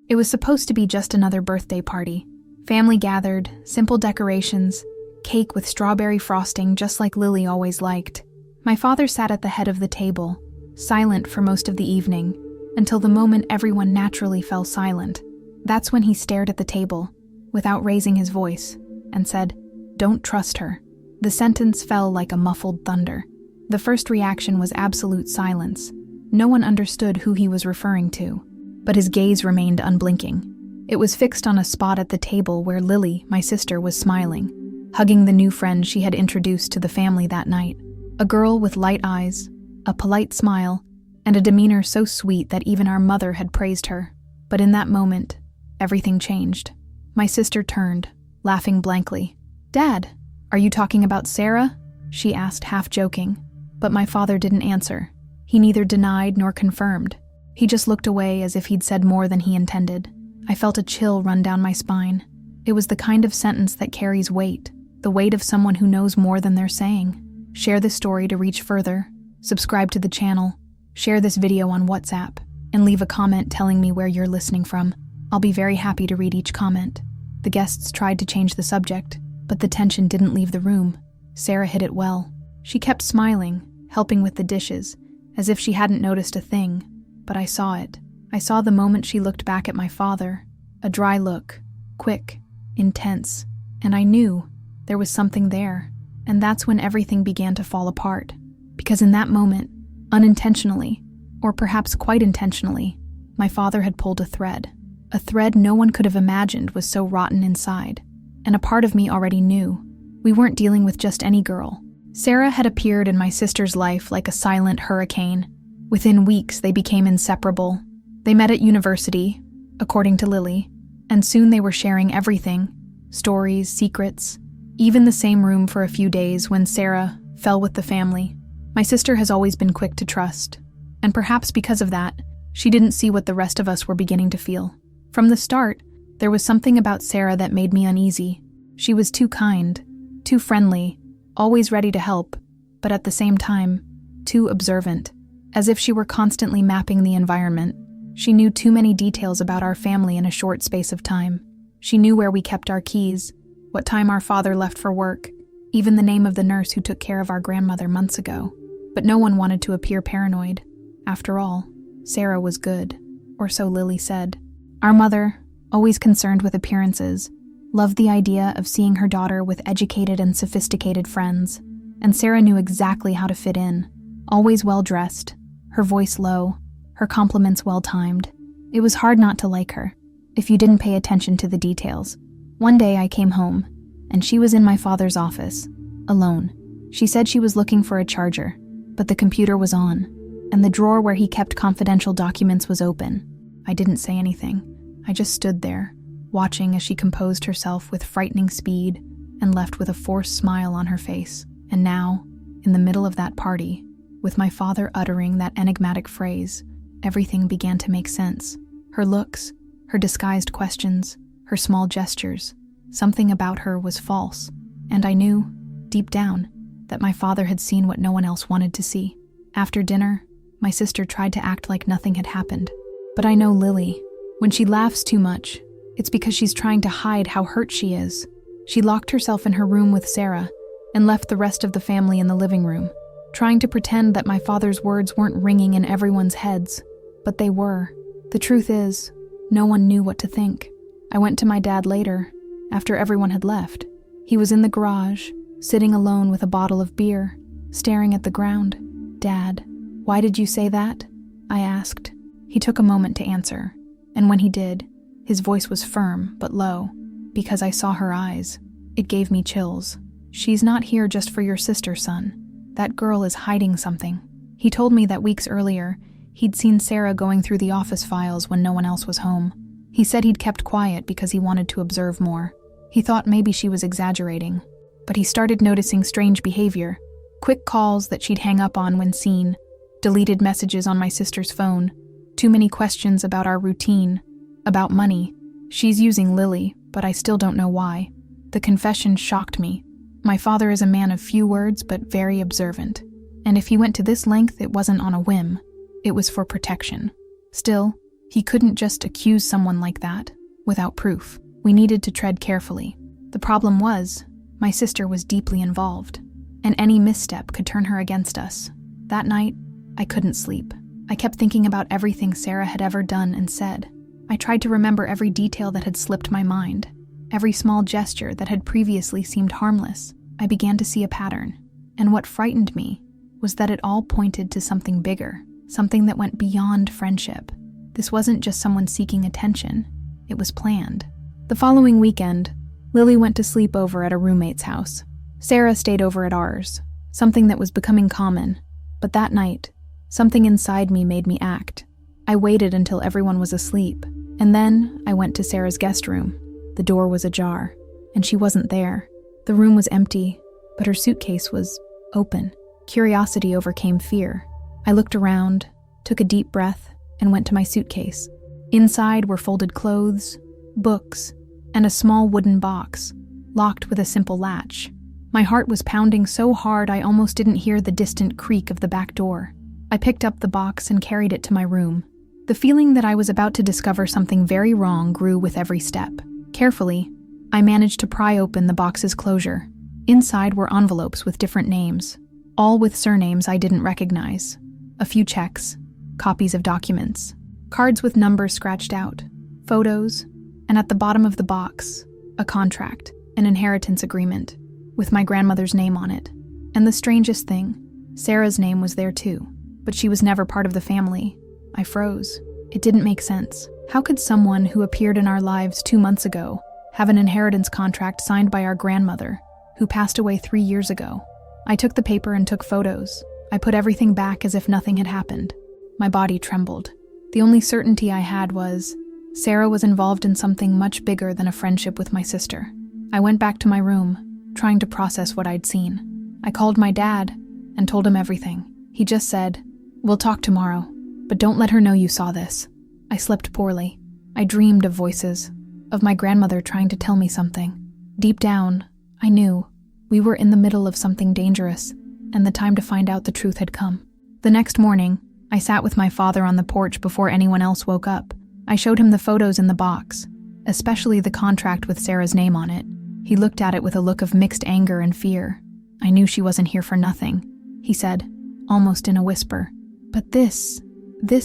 It was supposed to be just another birthday party. Family gathered, simple decorations, cake with strawberry frosting just like Lily always liked. My father sat at the head of the table, silent for most of the evening, until the moment everyone naturally fell silent. That's when he stared at the table, without raising his voice, and said, "Don't trust her." The sentence fell like a muffled thunder. The first reaction was absolute silence. No one understood who he was referring to, but his gaze remained unblinking. It was fixed on a spot at the table where Lily, my sister, was smiling, hugging the new friend she had introduced to the family that night. A girl with light eyes, a polite smile, and a demeanor so sweet that even our mother had praised her. But in that moment, everything changed. My sister turned, laughing blankly. "Dad, are you talking about Sarah?" she asked, half joking. But my father didn't answer. He neither denied nor confirmed. He just looked away as if he'd said more than he intended. I felt a chill run down my spine. It was the kind of sentence that carries weight, the weight of someone who knows more than they're saying. Share this story to reach further, subscribe to the channel, share this video on WhatsApp, and leave a comment telling me where you're listening from. I'll be very happy to read each comment. The guests tried to change the subject, but the tension didn't leave the room. Sarah hid it well. She kept smiling, helping with the dishes, as if she hadn't noticed a thing. But I saw it. I saw the moment she looked back at my father. A dry look, quick, intense, and I knew there was something there. And that's when everything began to fall apart. Because in that moment, unintentionally, or perhaps quite intentionally, my father had pulled a thread. A thread no one could have imagined was so rotten inside. And a part of me already knew. We weren't dealing with just any girl. Sarah had appeared in my sister's life like a silent hurricane. Within weeks, they became inseparable. They met at university, according to Lily, and soon they were sharing everything, stories, secrets, even the same room for a few days when Sarah fell with the family. My sister has always been quick to trust, and perhaps because of that, she didn't see what the rest of us were beginning to feel. From the start, there was something about Sarah that made me uneasy. She was too kind, too friendly, always ready to help, but at the same time, too observant, as if she were constantly mapping the environment. She knew too many details about our family in a short space of time. She knew where we kept our keys, what time our father left for work, even the name of the nurse who took care of our grandmother months ago. But no one wanted to appear paranoid. After all, Sarah was good, or so Lily said. Our mother, always concerned with appearances, loved the idea of seeing her daughter with educated and sophisticated friends, and Sarah knew exactly how to fit in, always well-dressed, her voice low, her compliments well-timed. It was hard not to like her, if you didn't pay attention to the details. One day I came home, and she was in my father's office, alone. She said she was looking for a charger, but the computer was on, and the drawer where he kept confidential documents was open. I didn't say anything. I just stood there, watching as she composed herself with frightening speed and left with a forced smile on her face. And now, in the middle of that party, with my father uttering that enigmatic phrase, everything began to make sense. Her looks, her disguised questions, her small gestures. Something about her was false, and I knew, deep down, that my father had seen what no one else wanted to see. After dinner, my sister tried to act like nothing had happened. But I know Lily. When she laughs too much, it's because she's trying to hide how hurt she is. She locked herself in her room with Sarah and left the rest of the family in the living room, trying to pretend that my father's words weren't ringing in everyone's heads. But they were. The truth is, no one knew what to think. I went to my dad later, after everyone had left. He was in the garage, sitting alone with a bottle of beer, staring at the ground. "Dad, why did you say that?" I asked. He took a moment to answer, and when he did, his voice was firm but low. Because I saw her eyes, it gave me chills. "She's not here just for your sister, son. That girl is hiding something." He told me that weeks earlier, he'd seen Sarah going through the office files when no one else was home. He said he'd kept quiet because he wanted to observe more. He thought maybe she was exaggerating, but he started noticing strange behavior. Quick calls that she'd hang up on when seen, deleted messages on my sister's phone, too many questions about our routine, about money. She's using Lily, but I still don't know why. The confession shocked me. My father is a man of few words but very observant, and if he went to this length, it wasn't on a whim. It was for protection. Still, He couldn't just accuse someone like that, without proof. We needed to tread carefully. The problem was, my sister was deeply involved, and any misstep could turn her against us. That night, I couldn't sleep. I kept thinking about everything Sarah had ever done and said. I tried to remember every detail that had slipped my mind, every small gesture that had previously seemed harmless. I began to see a pattern, and what frightened me was that it all pointed to something bigger, something that went beyond friendship. This wasn't just someone seeking attention, it was planned. The following weekend, Lily went to sleep over at a roommate's house. Sarah stayed over at ours, something that was becoming common. But that night, something inside me made me act. I waited until everyone was asleep, and then I went to Sarah's guest room. The door was ajar, and she wasn't there. The room was empty, but her suitcase was open. Curiosity overcame fear. I looked around, took a deep breath, and went to my suitcase. Inside were folded clothes, books, and a small wooden box, locked with a simple latch. My heart was pounding so hard I almost didn't hear the distant creak of the back door. I picked up the box and carried it to my room. The feeling that I was about to discover something very wrong grew with every step. Carefully, I managed to pry open the box's closure. Inside were envelopes with different names, all with surnames I didn't recognize. A few checks, copies of documents, cards with numbers scratched out, photos, and at the bottom of the box, a contract, an inheritance agreement, with my grandmother's name on it. And the strangest thing, Sarah's name was there too, but she was never part of the family. I froze. It didn't make sense. How could someone who appeared in our lives 2 months ago have an inheritance contract signed by our grandmother, who passed away 3 years ago? I took the paper and took photos. I put everything back as if nothing had happened. My body trembled. The only certainty I had was Sarah was involved in something much bigger than a friendship with my sister. I went back to my room, trying to process what I'd seen. I called my dad and told him everything. He just said, "We'll talk tomorrow, but don't let her know you saw this." I slept poorly. I dreamed of voices, of my grandmother trying to tell me something. Deep down, I knew we were in the middle of something dangerous, and the time to find out the truth had come. The next morning, I sat with my father on the porch before anyone else woke up. I showed him the photos in the box, especially the contract with Sarah's name on it. He looked at it with a look of mixed anger and fear. "I knew she wasn't here for nothing," he said, almost in a whisper. "But this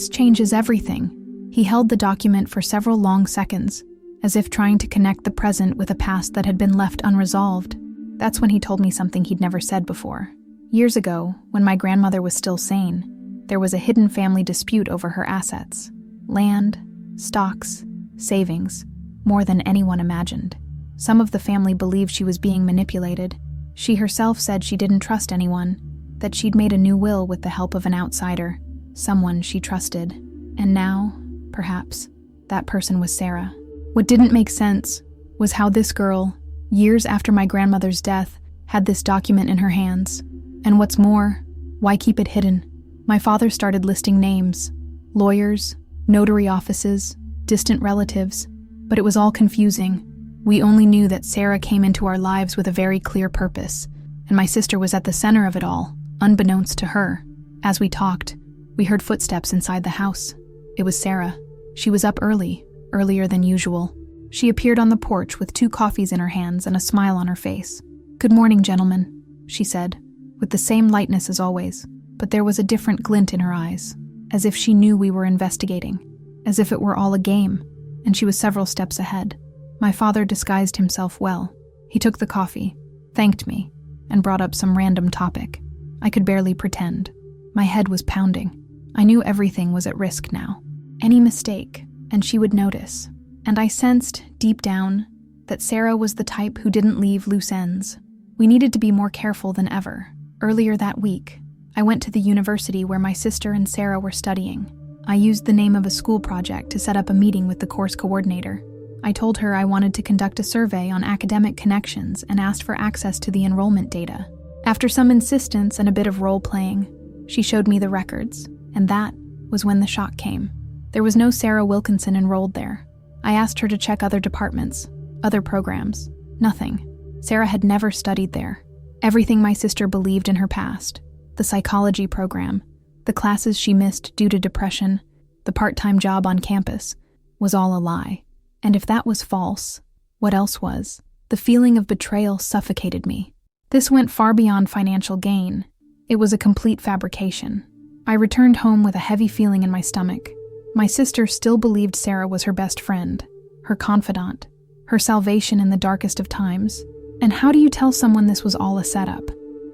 changes everything." He held the document for several long seconds, as if trying to connect the present with a past that had been left unresolved. That's when he told me something he'd never said before. Years ago, when my grandmother was still sane, there was a hidden family dispute over her assets. Land, stocks, savings, more than anyone imagined. Some of the family believed she was being manipulated. She herself said she didn't trust anyone, that she'd made a new will with the help of an outsider, someone she trusted. And now, perhaps, that person was Sarah. What didn't make sense was how this girl, years after my grandmother's death, had this document in her hands. And what's more, why keep it hidden? My father started listing names, lawyers, notary offices, distant relatives, but it was all confusing. We only knew that Sarah came into our lives with a very clear purpose, and my sister was at the center of it all, unbeknownst to her. As we talked, we heard footsteps inside the house. It was Sarah. She was up early, earlier than usual. She appeared on the porch with 2 coffees in her hands and a smile on her face. "Good morning, gentlemen," she said, with the same lightness as always, but there was a different glint in her eyes, as if she knew we were investigating, as if it were all a game, and she was several steps ahead. My father disguised himself well. He took the coffee, thanked me, and brought up some random topic. I could barely pretend. My head was pounding. I knew everything was at risk now. Any mistake, and she would notice. And I sensed, deep down, that Sarah was the type who didn't leave loose ends. We needed to be more careful than ever. Earlier that week, I went to the university where my sister and Sarah were studying. I used the name of a school project to set up a meeting with the course coordinator. I told her I wanted to conduct a survey on academic connections and asked for access to the enrollment data. After some insistence and a bit of role-playing, she showed me the records, and that was when the shock came. There was no Sarah Wilkinson enrolled there. I asked her to check other departments, other programs. Nothing. Sarah had never studied there. Everything my sister believed in her past, the psychology program, the classes she missed due to depression, the part-time job on campus, was all a lie. And if that was false, what else was? The feeling of betrayal suffocated me. This went far beyond financial gain. It was a complete fabrication. I returned home with a heavy feeling in my stomach. My sister still believed Sarah was her best friend, her confidant, her salvation in the darkest of times. And how do you tell someone this was all a setup?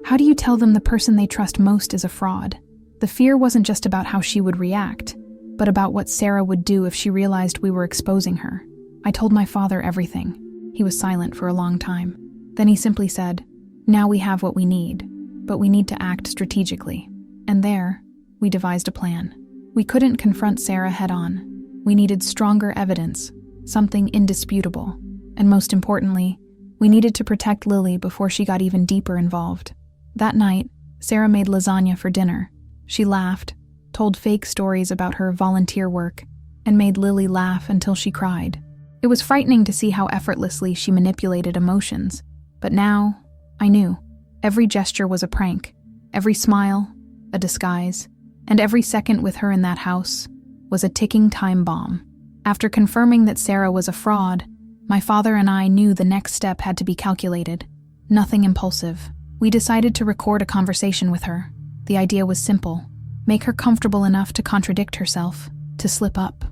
How do you tell them the person they trust most is a fraud? The fear wasn't just about how she would react, but about what Sarah would do if she realized we were exposing her. I told my father everything. He was silent for a long time. Then he simply said, "Now we have what we need, but we need to act strategically." And there, we devised a plan. We couldn't confront Sarah head-on. We needed stronger evidence, something indisputable. And most importantly, we needed to protect Lily before she got even deeper involved. That night, Sarah made lasagna for dinner. She laughed, told fake stories about her volunteer work, and made Lily laugh until she cried. It was frightening to see how effortlessly she manipulated emotions. But now, I knew. Every gesture was a prank. Every smile, a disguise. And every second with her in that house was a ticking time bomb. After confirming that Sarah was a fraud, my father and I knew the next step had to be calculated. Nothing impulsive. We decided to record a conversation with her. The idea was simple. Make her comfortable enough to contradict herself, to slip up.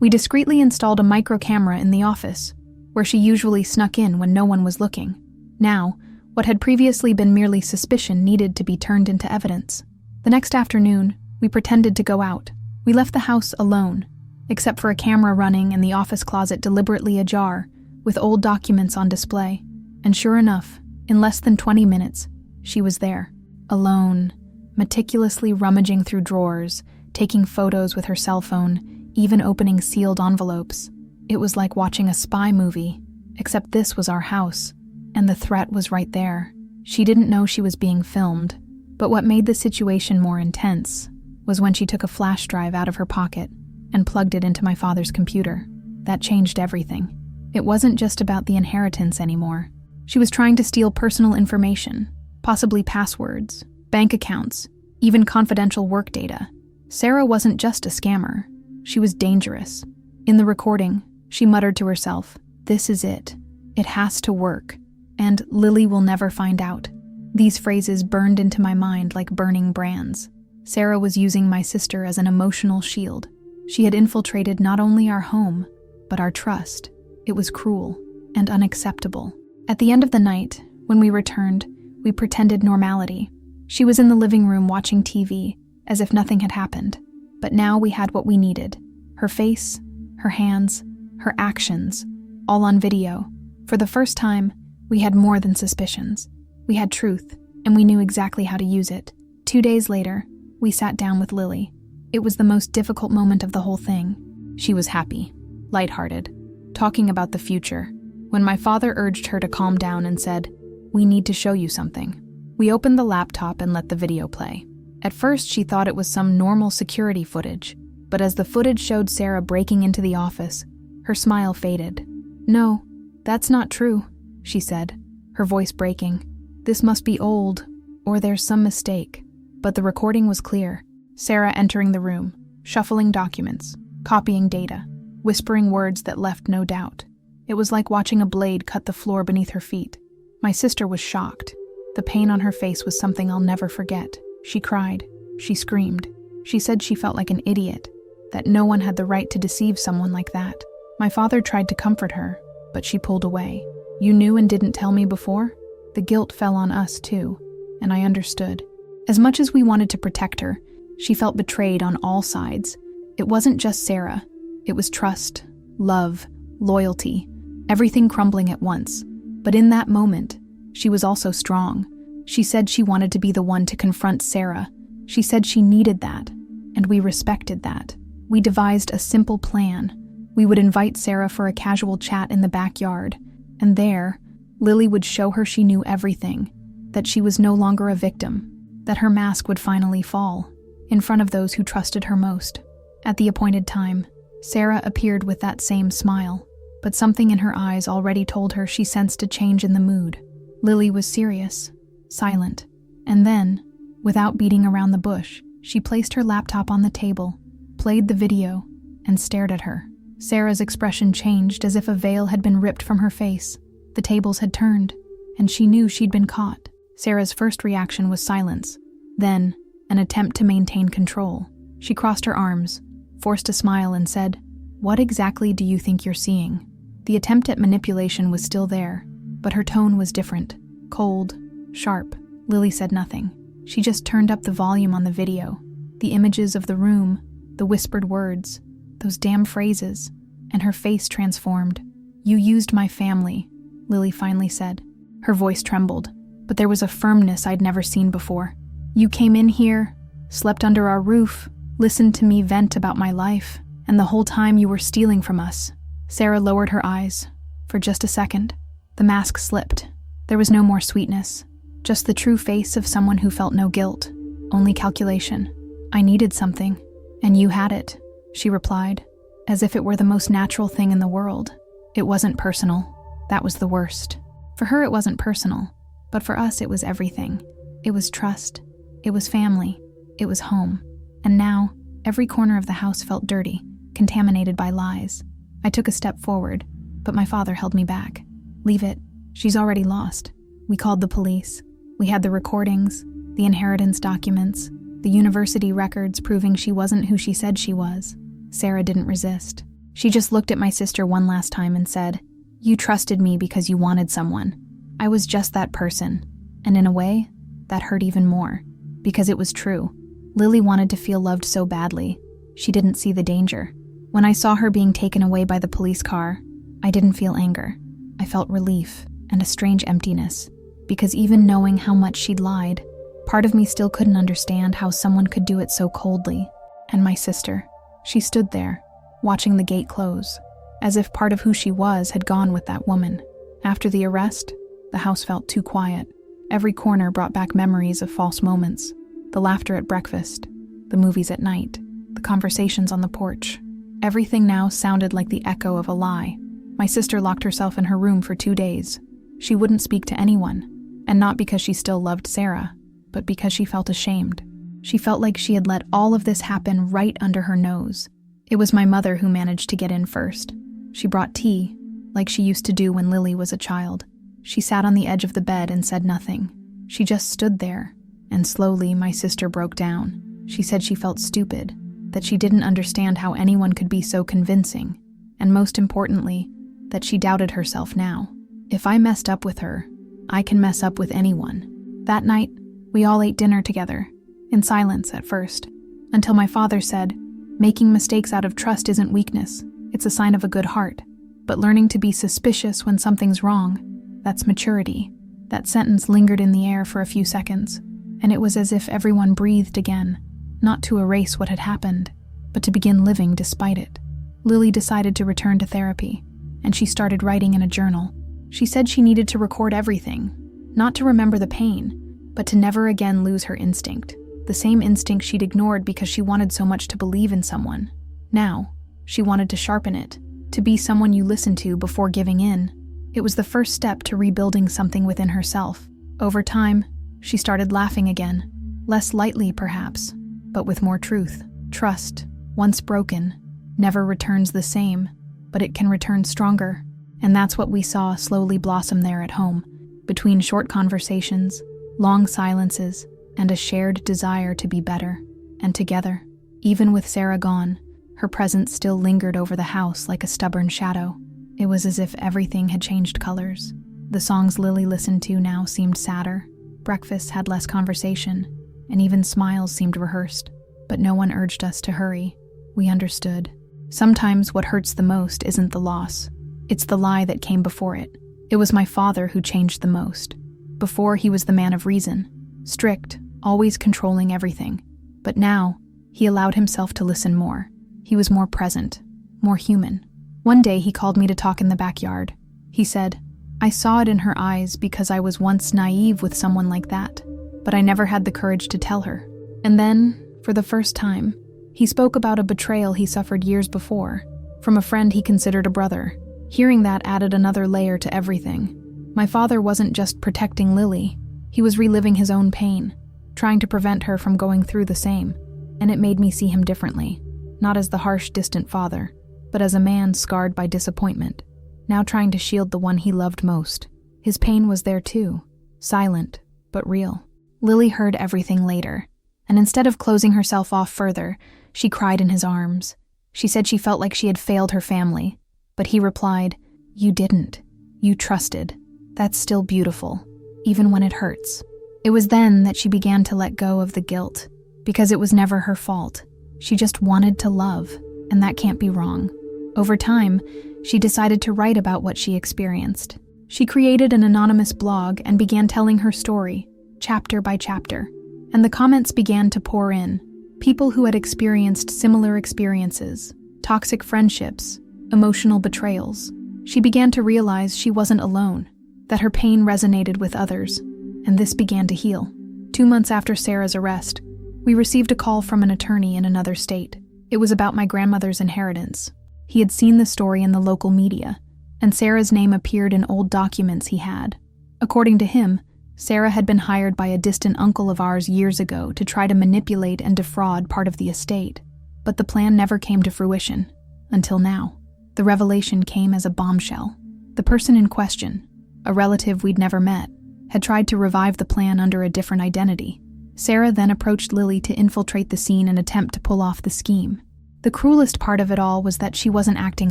We discreetly installed a micro camera in the office, where she usually snuck in when no one was looking. Now, what had previously been merely suspicion needed to be turned into evidence. The next afternoon, we pretended to go out. We left the house alone, except for a camera running and the office closet deliberately ajar, with old documents on display. And sure enough, in less than 20 minutes, she was there, alone, meticulously rummaging through drawers, taking photos with her cell phone, even opening sealed envelopes. It was like watching a spy movie, except this was our house, and the threat was right there. She didn't know she was being filmed, but what made the situation more intense was when she took a flash drive out of her pocket and plugged it into my father's computer. That changed everything. It wasn't just about the inheritance anymore. She was trying to steal personal information, possibly passwords, bank accounts, even confidential work data. Sarah wasn't just a scammer. She was dangerous. In the recording, she muttered to herself, "This is it. It has to work. And Lily will never find out." These phrases burned into my mind like burning brands. Sarah was using my sister as an emotional shield. She had infiltrated not only our home, but our trust. It was cruel and unacceptable. At the end of the night, when we returned, we pretended normality. She was in the living room watching TV, as if nothing had happened. But now we had what we needed. Her face, her hands, her actions, all on video. For the first time, we had more than suspicions. We had truth, and we knew exactly how to use it. 2 days later, we sat down with Lily. It was the most difficult moment of the whole thing. She was happy, lighthearted, talking about the future, when my father urged her to calm down and said, "We need to show you something." We opened the laptop and let the video play. At first, she thought it was some normal security footage, but as the footage showed Sarah breaking into the office, her smile faded. "No, that's not true," she said, her voice breaking. "This must be old, or there's some mistake." But the recording was clear. Sarah entering the room, shuffling documents, copying data, whispering words that left no doubt. It was like watching a blade cut the floor beneath her feet. My sister was shocked. The pain on her face was something I'll never forget. She cried. She screamed. She said she felt like an idiot, that no one had the right to deceive someone like that. My father tried to comfort her, but she pulled away. "You knew and didn't tell me before?" The guilt fell on us too, and I understood. As much as we wanted to protect her, she felt betrayed on all sides. It wasn't just Sarah. It was trust, love, loyalty, everything crumbling at once. But in that moment, she was also strong. She said she wanted to be the one to confront Sarah. She said she needed that, and we respected that. We devised a simple plan. We would invite Sarah for a casual chat in the backyard, and there, Lily would show her she knew everything, that she was no longer a victim, that her mask would finally fall, in front of those who trusted her most. At the appointed time, Sarah appeared with that same smile, but something in her eyes already told her she sensed a change in the mood. Lily was serious, silent, and then, without beating around the bush, she placed her laptop on the table, played the video, and stared at her. Sarah's expression changed as if a veil had been ripped from her face. The tables had turned, and she knew she'd been caught. Sarah's first reaction was silence, then an attempt to maintain control. She crossed her arms, forced a smile, and said, "What exactly do you think you're seeing?" The attempt at manipulation was still there, but her tone was different, cold, sharp. Lily said nothing. She just turned up the volume on the video. The images of the room, the whispered words, those damn phrases, and her face transformed. "You used my family," Lily finally said. Her voice trembled, but there was a firmness I'd never seen before. "You came in here, slept under our roof, listened to me vent about my life, and the whole time you were stealing from us." Sarah lowered her eyes. For just a second, the mask slipped. There was no more sweetness, just the true face of someone who felt no guilt, only calculation. "I needed something, and you had it," she replied, as if it were the most natural thing in the world. "It wasn't personal. That was the worst." For her it wasn't personal, but for us it was everything. It was trust. It was family. It was home. And now, every corner of the house felt dirty, contaminated by lies. I took a step forward, but my father held me back. "Leave it. She's already lost." We called the police. We had the recordings, the inheritance documents, the university records proving she wasn't who she said she was. Sarah didn't resist. She just looked at my sister one last time and said, "You trusted me because you wanted someone. I was just that person." And in a way, that hurt even more, because it was true. Lily wanted to feel loved so badly. She didn't see the danger. When I saw her being taken away by the police car, I didn't feel anger. I felt relief and a strange emptiness, because even knowing how much she'd lied, part of me still couldn't understand how someone could do it so coldly. And my sister, she stood there, watching the gate close, as if part of who she was had gone with that woman. After the arrest, the house felt too quiet. Every corner brought back memories of false moments. The laughter at breakfast, the movies at night, the conversations on the porch. Everything now sounded like the echo of a lie. My sister locked herself in her room for 2 days. She wouldn't speak to anyone, and not because she still loved Sarah, but because she felt ashamed. She felt like she had let all of this happen right under her nose. It was my mother who managed to get in first. She brought tea, like she used to do when Lily was a child. She sat on the edge of the bed and said nothing. She just stood there, and slowly my sister broke down. She said she felt stupid, that she didn't understand how anyone could be so convincing, and most importantly, that she doubted herself now. If I messed up with her, I can mess up with anyone. That night, we all ate dinner together, in silence at first, until my father said, "Making mistakes out of trust isn't weakness, it's a sign of a good heart. But learning to be suspicious when something's wrong, that's maturity." That sentence lingered in the air for a few seconds, and it was as if everyone breathed again, not to erase what had happened, but to begin living despite it. Lily decided to return to therapy, and she started writing in a journal. She said she needed to record everything, not to remember the pain, but to never again lose her instinct, the same instinct she'd ignored because she wanted so much to believe in someone. Now, she wanted to sharpen it, to be someone you listen to before giving in. It was the first step to rebuilding something within herself. Over time, she started laughing again, less lightly perhaps, but with more truth. Trust, once broken, never returns the same, but it can return stronger. And that's what we saw slowly blossom there at home, between short conversations, long silences, and a shared desire to be better, and together. Even with Sarah gone, her presence still lingered over the house like a stubborn shadow. It was as if everything had changed colors. The songs Lily listened to now seemed sadder, breakfasts had less conversation, and even smiles seemed rehearsed. But no one urged us to hurry. We understood. Sometimes what hurts the most isn't the loss. It's the lie that came before it. It was my father who changed the most. Before, he was the man of reason, strict, always controlling everything. But now, he allowed himself to listen more. He was more present, more human. One day he called me to talk in the backyard. He said, "I saw it in her eyes because I was once naive with someone like that, but I never had the courage to tell her." And then, for the first time, he spoke about a betrayal he suffered years before, from a friend he considered a brother. Hearing that added another layer to everything. My father wasn't just protecting Lily, he was reliving his own pain, trying to prevent her from going through the same, and it made me see him differently. not as the harsh, distant father, but as a man scarred by disappointment, now trying to shield the one he loved most. His pain was there too, silent, but real. Lily heard everything later, and instead of closing herself off further, she cried in his arms. She said she felt like she had failed her family, but he replied, "You didn't. You trusted. That's still beautiful, even when it hurts." It was then that she began to let go of the guilt, because it was never her fault. She just wanted to love, and that can't be wrong. Over time, she decided to write about what she experienced. She created an anonymous blog and began telling her story, chapter by chapter, and the comments began to pour in. People who had experienced similar experiences, toxic friendships, emotional betrayals. She began to realize she wasn't alone, that her pain resonated with others, and this began to heal. 2 months after Sarah's arrest, we received a call from an attorney in another state. It was about my grandmother's inheritance. He had seen the story in the local media, and Sarah's name appeared in old documents he had. According to him, Sarah had been hired by a distant uncle of ours years ago to try to manipulate and defraud part of the estate, but the plan never came to fruition, until now. The revelation came as a bombshell. The person in question, a relative we'd never met, had tried to revive the plan under a different identity. Sarah then approached Lily to infiltrate the scene and attempt to pull off the scheme. The cruelest part of it all was that she wasn't acting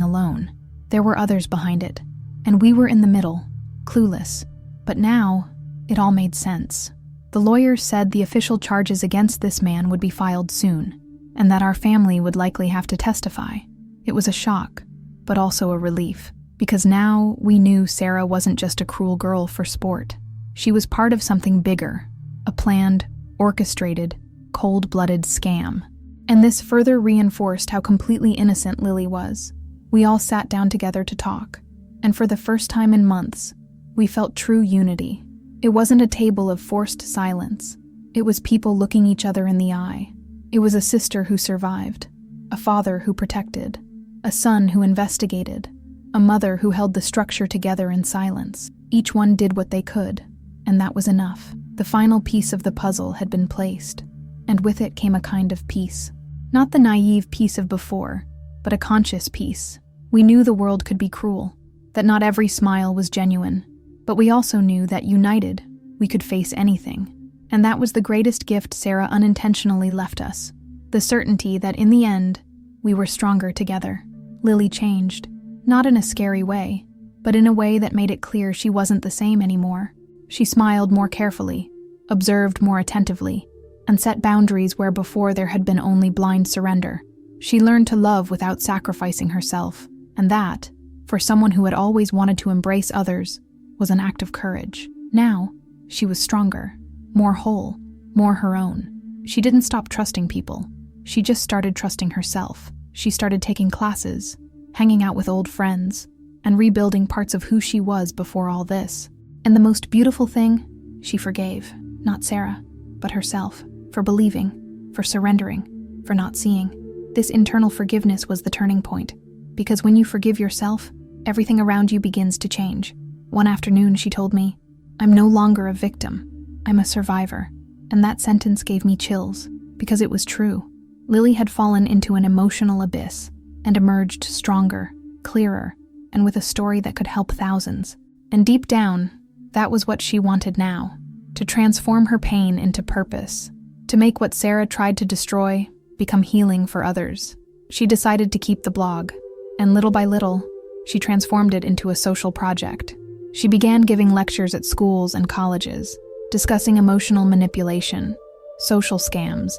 alone. There were others behind it, and we were in the middle, clueless. But now, it all made sense. The lawyers said the official charges against this man would be filed soon, and that our family would likely have to testify. It was a shock, but also a relief, because now we knew Sarah wasn't just a cruel girl for sport. She was part of something bigger, a planned, orchestrated, cold-blooded scam. And this further reinforced how completely innocent Lily was. We all sat down together to talk, and for the first time in months, we felt true unity. It wasn't a table of forced silence. It was people looking each other in the eye. It was a sister who survived, a father who protected, a son who investigated, a mother who held the structure together in silence. Each one did what they could, and that was enough. The final piece of the puzzle had been placed, and with it came a kind of peace. Not the naive peace of before, but a conscious peace. We knew the world could be cruel, that not every smile was genuine, but we also knew that united, we could face anything. And that was the greatest gift Sarah unintentionally left us, the certainty that in the end, we were stronger together. Lily changed, not in a scary way, but in a way that made it clear she wasn't the same anymore. She smiled more carefully, observed more attentively, and set boundaries where before there had been only blind surrender. She learned to love without sacrificing herself, and that, for someone who had always wanted to embrace others, was an act of courage. Now, she was stronger, more whole, more her own. She didn't stop trusting people. She just started trusting herself. She started taking classes, hanging out with old friends, and rebuilding parts of who she was before all this. And the most beautiful thing, she forgave, not Sarah, but herself, for believing, for surrendering, for not seeing. This internal forgiveness was the turning point, because when you forgive yourself, everything around you begins to change. One afternoon, she told me, "I'm no longer a victim, I'm a survivor." And that sentence gave me chills, because it was true. Lily had fallen into an emotional abyss and emerged stronger, clearer, and with a story that could help thousands. And deep down, that was what she wanted now, to transform her pain into purpose, to make what Sarah tried to destroy become healing for others. She decided to keep the blog, and little by little, she transformed it into a social project. She began giving lectures at schools and colleges, discussing emotional manipulation, social scams,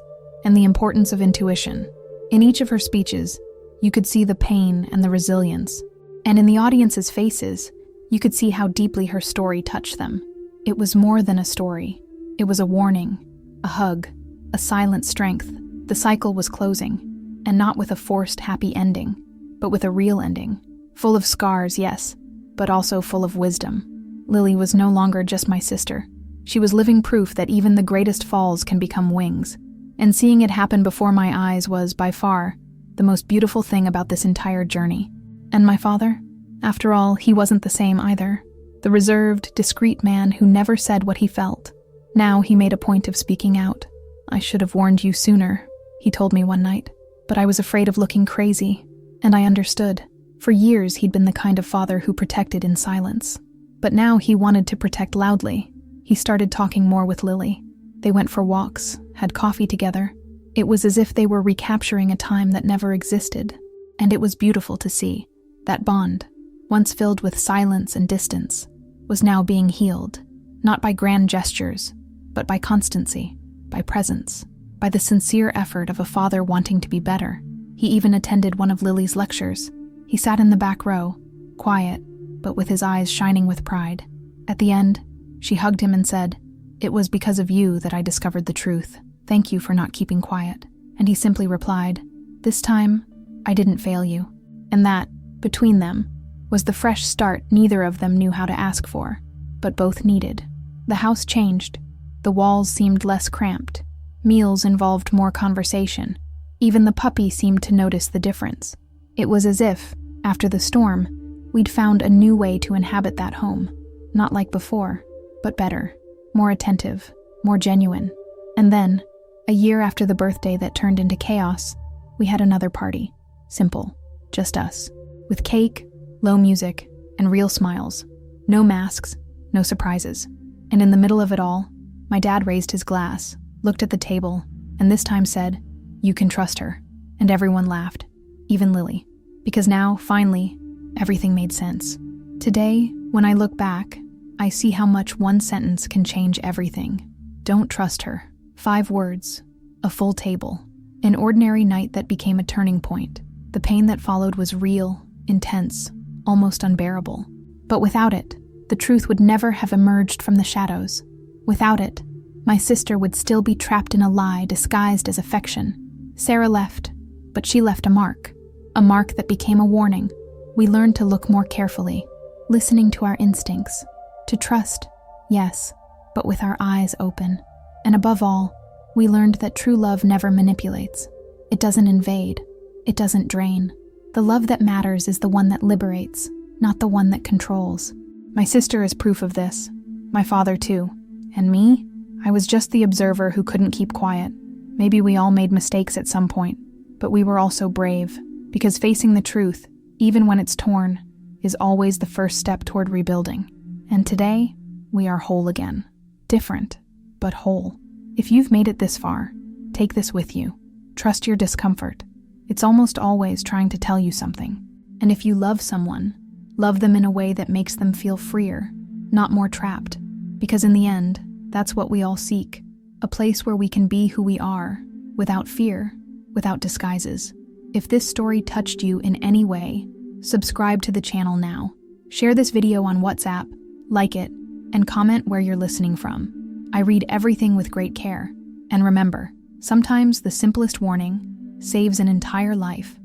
and the importance of intuition. In each of her speeches, you could see the pain and the resilience, and in the audience's faces, you could see how deeply her story touched them. It was more than a story. It was a warning, a hug, a silent strength. The cycle was closing, and not with a forced happy ending, but with a real ending. Full of scars, yes, but also full of wisdom. Lily was no longer just my sister. She was living proof that even the greatest falls can become wings, and seeing it happen before my eyes was, by far, the most beautiful thing about this entire journey. And my father? After all, he wasn't the same either. The reserved, discreet man who never said what he felt. Now he made a point of speaking out. "I should have warned you sooner," he told me one night. But I was afraid of looking crazy, and I understood. For years, he'd been the kind of father who protected in silence. But now he wanted to protect loudly. He started talking more with Lily. They went for walks, had coffee together. It was as if they were recapturing a time that never existed. And it was beautiful to see. That bond, once filled with silence and distance, was now being healed. Not by grand gestures, but by constancy, by presence, by the sincere effort of a father wanting to be better. He even attended one of Lily's lectures. He sat in the back row, quiet, but with his eyes shining with pride. At the end, she hugged him and said, "It was because of you that I discovered the truth. Thank you for not keeping quiet." And he simply replied, "This time, I didn't fail you." And that, between them, was the fresh start neither of them knew how to ask for, but both needed. The house changed. The walls seemed less cramped. Meals involved more conversation. Even the puppy seemed to notice the difference. It was as if, after the storm, we'd found a new way to inhabit that home. Not like before, but better, more attentive, more genuine. And then, a year after the birthday that turned into chaos, we had another party. Simple, just us. With cake, low music, and real smiles. No masks, no surprises. And in the middle of it all, my dad raised his glass, looked at the table, and this time said, "You can trust her." And everyone laughed, even Lily. Because now, finally, everything made sense. Today, when I look back, I see how much one sentence can change everything. Don't trust her. 5 words. A full table. An ordinary night that became a turning point. The pain that followed was real, intense, almost unbearable. But without it, the truth would never have emerged from the shadows. Without it, my sister would still be trapped in a lie disguised as affection. Sarah left, but she left a mark that became a warning. We learned to look more carefully, listening to our instincts, to trust, yes, but with our eyes open. And above all, we learned that true love never manipulates. It doesn't invade. It doesn't drain. The love that matters is the one that liberates, not the one that controls. My sister is proof of this. My father too. And me? I was just the observer who couldn't keep quiet. Maybe we all made mistakes at some point, but we were also brave, because facing the truth, even when it's torn, is always the first step toward rebuilding. And today, we are whole again. Different, but whole. If you've made it this far, take this with you. Trust your discomfort. It's almost always trying to tell you something. And if you love someone, love them in a way that makes them feel freer, not more trapped. Because in the end, that's what we all seek. A place where we can be who we are, without fear, without disguises. If this story touched you in any way, subscribe to the channel now. Share this video on WhatsApp, like it, and comment where you're listening from. I read everything with great care. And remember, sometimes the simplest warning saves an entire life.